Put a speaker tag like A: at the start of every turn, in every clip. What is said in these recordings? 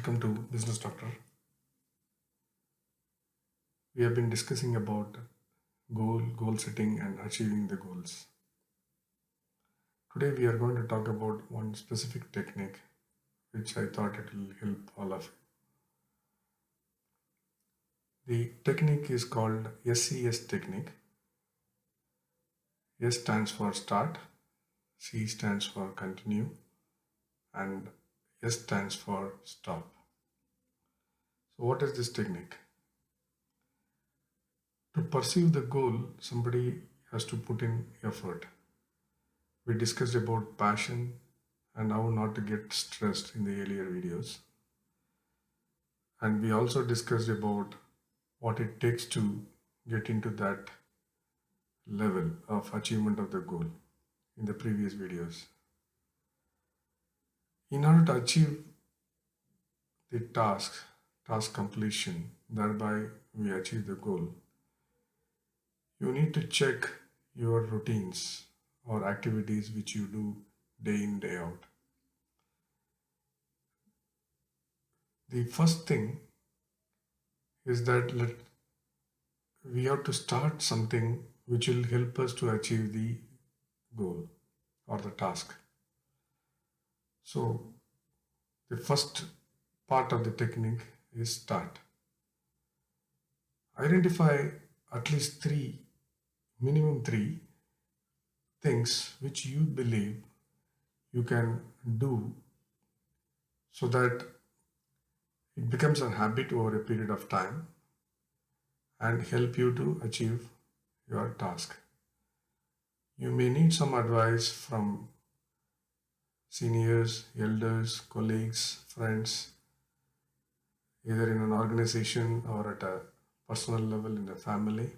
A: Welcome to Business Doctor. We have been discussing about goal setting and achieving the goals. Today we are going to talk about one specific technique which I thought it will help all of you. The technique is called SCS Technique. S stands for start, C stands for continue, and S stands for stop. So what is this technique? To pursue the goal, somebody has to put in effort. We discussed about passion and how not to get stressed in the earlier videos. And we also discussed about what it takes to get into that level of achievement of the goal in the previous videos. In order to achieve the task completion, thereby we achieve the goal, you need to check your routines or activities which you do day in, day out. The first thing is that we have to start something which will help us to achieve the goal or the task. So the first part of the technique is start. Identify at least minimum three things which you believe you can do so that it becomes a habit over a period of time and help you to achieve your task. You may need some advice from seniors, elders, colleagues, friends, either in an organization or at a personal level in the family.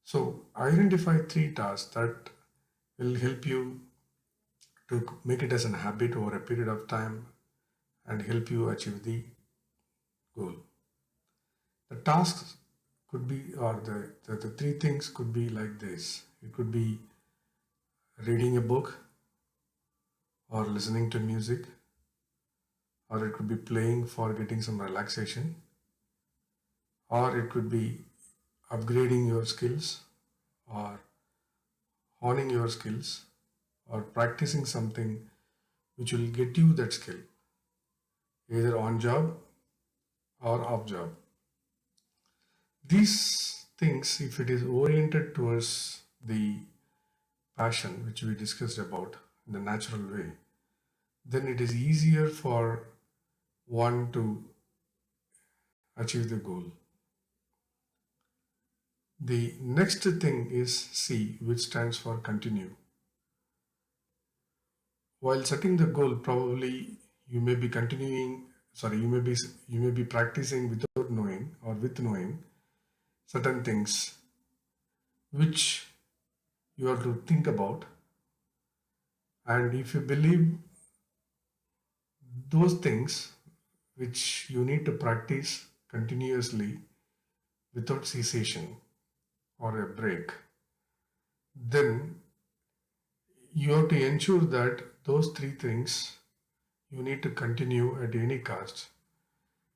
A: So identify three tasks that will help you to make it as a habit over a period of time and help you achieve the goal. The tasks could be, or the three things could be like this. It could be reading a book, or listening to music, or it could be playing for getting some relaxation, or it could be upgrading your skills, or honing your skills, or practicing something which will get you that skill, either on job or off job. These things, if it is oriented towards the passion which we discussed about in the natural way, then it is easier for one to achieve the goal. The next thing is C, which stands for continue. While setting the goal, probably you may be you may be practicing without knowing or with knowing certain things which you have to think about. And if you believe those things which you need to practice continuously without cessation or a break, then you have to ensure that those three things you need to continue at any cost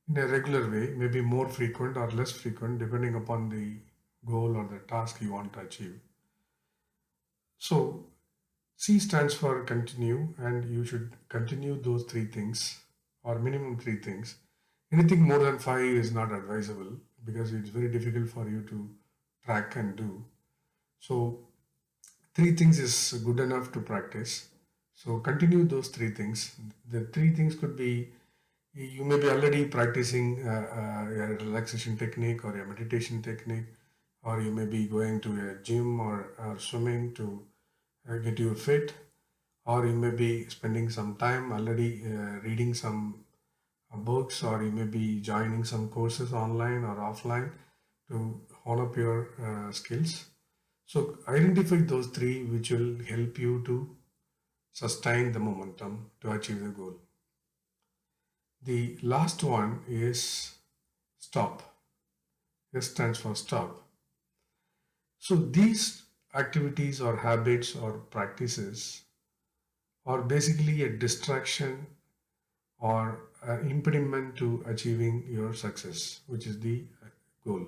A: in a regular way, maybe more frequent or less frequent depending upon the goal or the task you want to achieve. So C stands for continue, and you should continue those three things or minimum three things. Anything more than five is not advisable because it's very difficult for you to track and do. So three things is good enough to practice. So continue those three things. The three things could be, you may be already practicing a relaxation technique or a meditation technique, or you may be going to a gym or swimming to get you fit, or you may be spending some time already reading some books, or you may be joining some courses online or offline to hone up your skills. So identify those three which will help you to sustain the momentum to achieve the goal. The last one is stop. S stands for stop. So these activities or habits or practices are basically a distraction or impediment to achieving your success, which is the goal.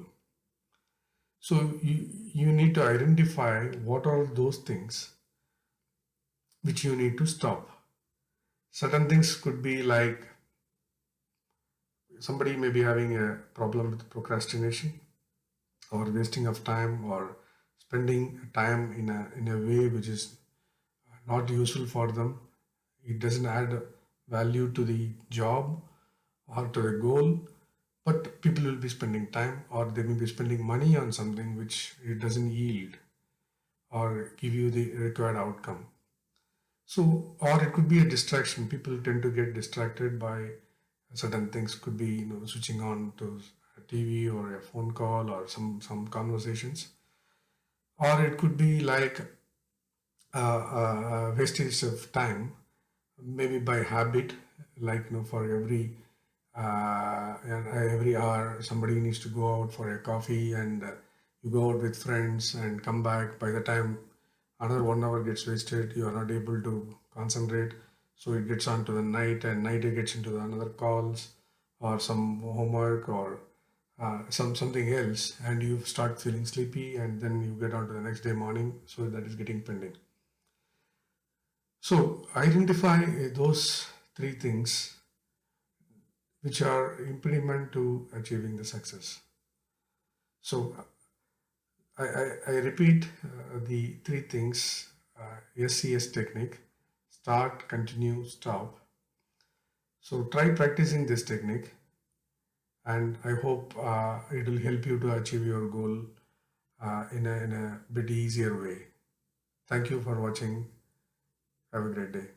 A: So you need to identify what are those things which you need to stop. Certain things could be like somebody may be having a problem with procrastination or wasting of time or spending time in a way which is not useful for them. It doesn't add value to the job or to the goal, but people will be spending time or they may be spending money on something which it doesn't yield or give you the required outcome. So, or it could be a distraction. People tend to get distracted by certain things. Could be switching on to a TV or a phone call or some conversations, or it could be like wastage of time, maybe by habit. Like for every hour somebody needs to go out for a coffee, and you go out with friends and come back. By the time another 1 hour gets wasted, you are not able to concentrate, so it gets on to the night, and night it gets into the another calls or some homework or something else, and you start feeling sleepy, and then you get on to the next day morning, so that is getting pending. So identify those three things which are impediment to achieving the success. So I repeat the three things: SCS technique: start, continue, stop. So try practicing this technique, and I hope it will help you to achieve your goal in a bit easier way. Thank you for watching. Have a great day.